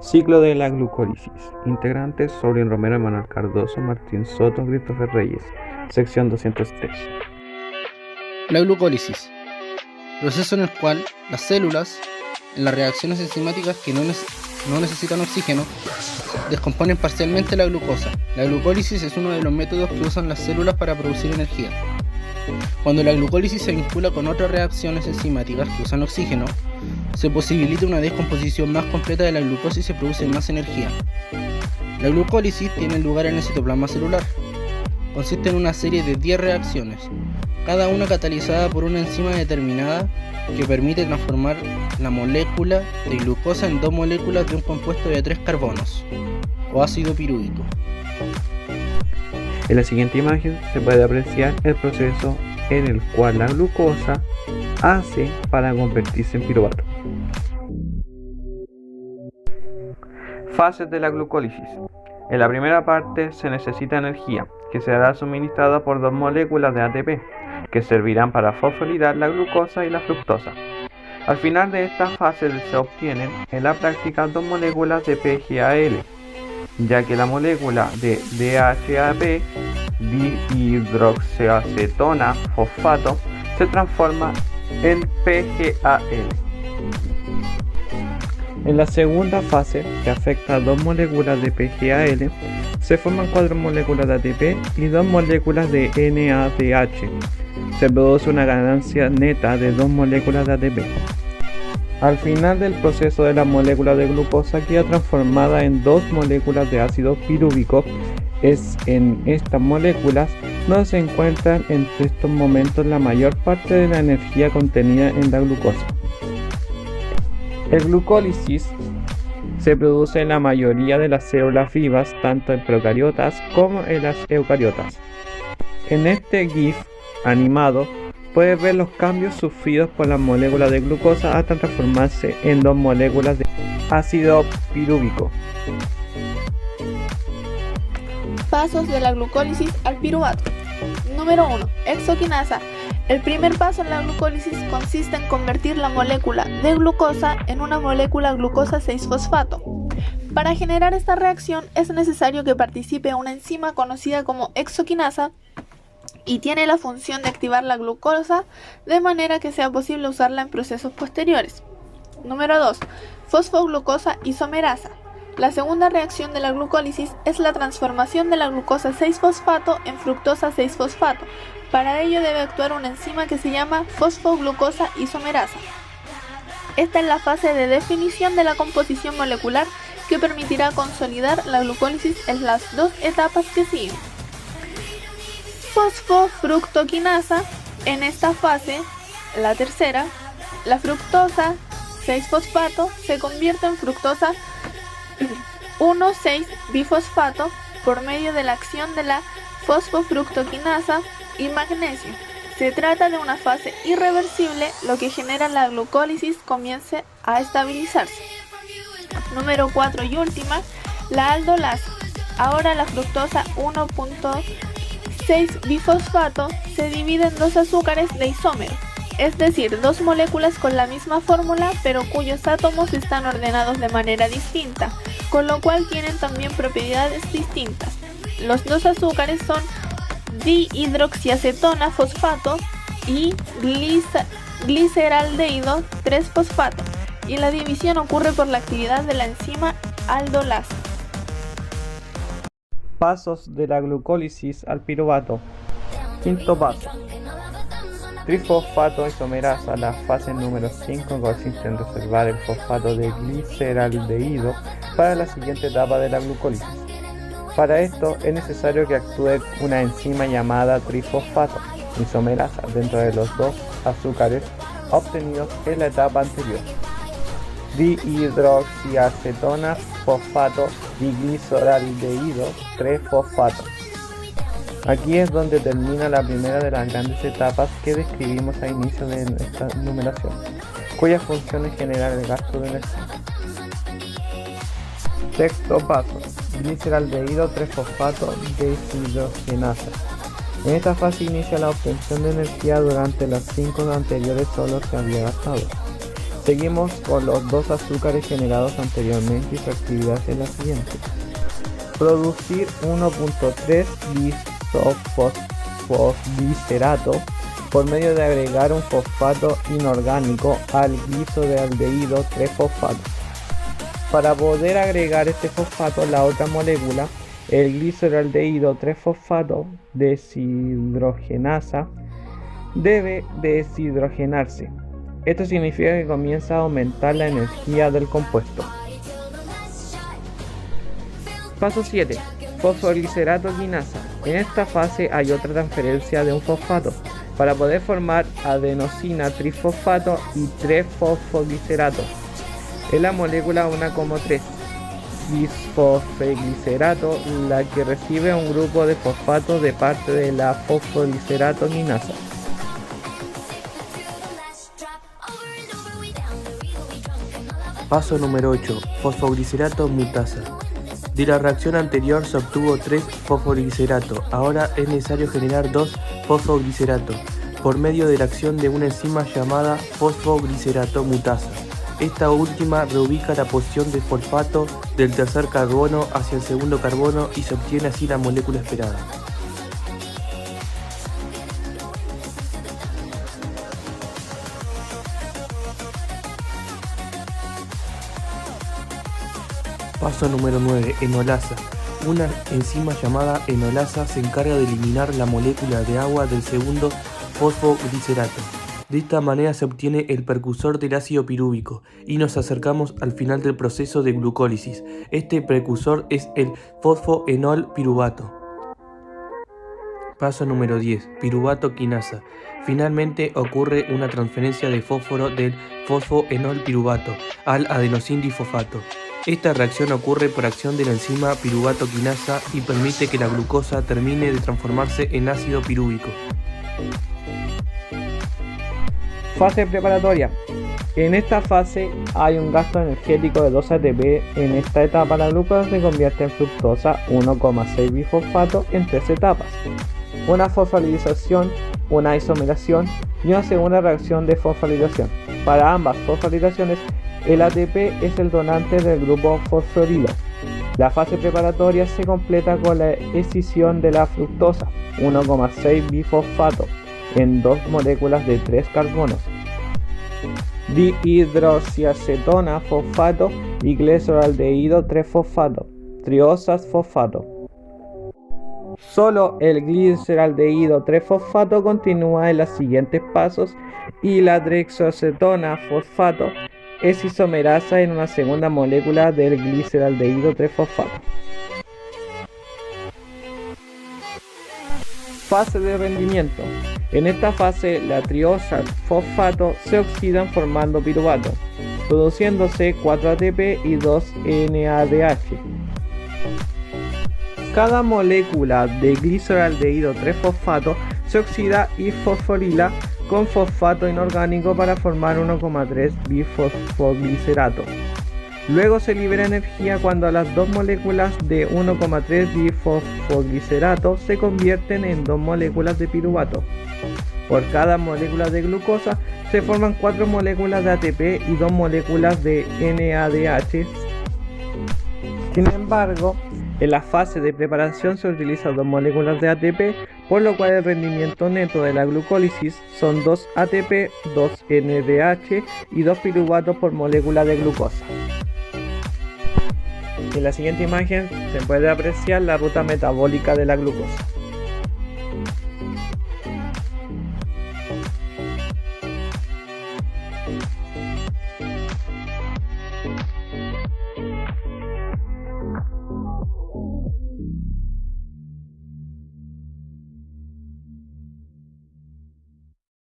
Ciclo de la glucólisis. Integrantes: Sobrino Romero, Manuel Cardoso, Martín Soto, Christopher Reyes. Sección 203. La glucólisis. Proceso en el cual las células, en las reacciones enzimáticas que no necesitan oxígeno, descomponen parcialmente la glucosa. La glucólisis es uno de los métodos que usan las células para producir energía. Cuando la glucólisis se vincula con otras reacciones enzimáticas que usan oxígeno, se posibilita una descomposición más completa de la glucosa y se produce más energía. La glucólisis tiene lugar en el citoplasma celular. Consiste en una serie de 10 reacciones, cada una catalizada por una enzima determinada que permite transformar la molécula de glucosa en dos moléculas de un compuesto de 3 carbonos, o ácido pirúvico. En la siguiente imagen se puede apreciar el proceso en el cual la glucosa hace para convertirse en piruvato. Fases de la glucólisis. En la primera parte se necesita energía, que será suministrada por dos moléculas de ATP, que servirán para fosforilizar la glucosa y la fructosa. Al final de esta fase se obtienen en la práctica dos moléculas de PGAL, ya que la molécula de DHAP, dihidroxiacetona fosfato, se transforma en PGAL. En la segunda fase, que afecta a dos moléculas de PGAL, se forman 4 moléculas de ATP y 2 moléculas de NADH. Se produce una ganancia neta de 2 moléculas de ATP. Al final del proceso de la molécula de glucosa queda transformada en 2 moléculas de ácido pirúvico. Es en estas moléculas donde se encuentran entre estos momentos la mayor parte de la energía contenida en la glucosa. El glucólisis se produce en la mayoría de las células vivas, tanto en procariotas como en las eucariotas. En este GIF animado puedes ver los cambios sufridos por la molécula de glucosa hasta transformarse en 2 moléculas de ácido pirúvico. Pasos de la glucólisis al piruvato. Número 1. Exoquinasa. El primer paso en la glucólisis consiste en convertir la molécula de glucosa en una molécula glucosa 6-fosfato. Para generar esta reacción es necesario que participe una enzima conocida como exoquinasa y tiene la función de activar la glucosa de manera que sea posible usarla en procesos posteriores. Número 2. Fosfoglucosa isomerasa. La segunda reacción de la glucólisis es la transformación de la glucosa 6-fosfato en fructosa 6-fosfato. Para ello debe actuar una enzima que se llama fosfoglucosa isomerasa. Esta es la fase de definición de la composición molecular que permitirá consolidar la glucólisis en las dos etapas que siguen. Fosfofructoquinasa. En esta fase, la tercera, la fructosa 6-fosfato se convierte en fructosa 1,6-bifosfato por medio de la acción de la fosfofructoquinasa y magnesio. Se trata de una fase irreversible, lo que genera la glucólisis comience a estabilizarse. Número 4 y última, la aldolasa. Ahora la fructosa 1,6-bifosfato se divide en 2 azúcares de isómero, es decir, 2 moléculas con la misma fórmula pero cuyos átomos están ordenados de manera distinta, con lo cual tienen también propiedades distintas. Los 2 azúcares son dihidroxiacetona fosfato y gliceraldehído 3-fosfato, y la división ocurre por la actividad de la enzima aldolasa. Pasos de la glucólisis al piruvato. Quinto paso. Trifosfato isomerasa. La fase número 5 consiste en reservar el fosfato de gliceraldehído para la siguiente etapa de la glucólisis. Para esto es necesario que actúe una enzima llamada trifosfato isomerasa dentro de los 2 azúcares obtenidos en la etapa anterior. Dihidroxiacetona fosfato y gliceraldehído 3-fosfato. Aquí es donde termina la primera de las grandes etapas que describimos a inicio de esta numeración, cuya función es generar el gasto de energía. Sexto paso. Gliceraldehído 3-fosfato deshidrogenasa. En esta fase inicia la obtención de energía. Durante las 5 anteriores solo se había gastado. Seguimos con los dos azúcares generados anteriormente y su actividad es la siguiente. Producir 1.3 bisofosglicerato por medio de agregar un fosfato inorgánico al gliceraldehído 3-fosfato. Para poder agregar este fosfato, la otra molécula, el gliceraldehído 3-fosfato deshidrogenasa, debe deshidrogenarse. Esto significa que comienza a aumentar la energía del compuesto. Paso 7. Fosfoglicerato quinasa. En esta fase hay otra transferencia de un fosfato para poder formar adenosina trifosfato y 3-fosfoglicerato. Es la molécula 1,3 bisfosfoglicerato la que recibe un grupo de fosfato de parte de la fosfoglicerato quinasa. Paso número 8. Fosfoglicerato mutasa. De la reacción anterior se obtuvo 3 fosfoglicerato. Ahora es necesario generar 2 fosfoglicerato por medio de la acción de una enzima llamada fosfoglicerato mutasa. Esta última reubica la posición de fosfato del tercer carbono hacia el segundo carbono y se obtiene así la molécula esperada. Paso número 9. Enolasa. Una enzima llamada enolasa se encarga de eliminar la molécula de agua del segundo fosfoglicerato. De esta manera se obtiene el precursor del ácido pirúvico y nos acercamos al final del proceso de glucólisis. Este precursor es el fosfoenol piruvato. Paso número 10. Piruvato quinasa. Finalmente ocurre una transferencia de fósforo del fosfoenol piruvato al adenosin difosfato. Esta reacción ocurre por acción de la enzima piruvato quinasa y permite que la glucosa termine de transformarse en ácido pirúvico. Fase preparatoria. En esta fase hay un gasto energético de 2 ATP. En esta etapa la glucosa se convierte en fructosa 1,6 bifosfato en 3 etapas. Una fosforilación, una isomeración y una segunda reacción de fosforilación. Para ambas fosforilaciones, el ATP es el donante del grupo fosforilo. La fase preparatoria se completa con la escisión de la fructosa 1,6 bifosfato en 2 moléculas de 3 carbonos, dihidroxiacetona fosfato y gliceraldehído 3-fosfato, triosas fosfato. Solo el gliceraldehído 3-fosfato continúa en los siguientes pasos y la trioxacetona fosfato es isomerasa en una segunda molécula del gliceraldehído 3-fosfato. Fase de rendimiento. En esta fase, la triosas fosfato se oxidan formando piruvato, produciéndose 4 ATP y 2 NADH. Cada molécula de gliceraldehído 3-fosfato se oxida y fosforila con fosfato inorgánico para formar 1,3 bifosfoglicerato. Luego se libera energía cuando las 2 moléculas de 1,3 bifosfoglicerato se convierten en 2 moléculas de piruvato. Por cada molécula de glucosa se forman 4 moléculas de ATP y 2 moléculas de NADH. Sin embargo, en la fase de preparación se utilizan 2 moléculas de ATP, por lo cual el rendimiento neto de la glucólisis son 2 ATP, 2 NADH y 2 piruvatos por molécula de glucosa. En la siguiente imagen se puede apreciar la ruta metabólica de la glucosa.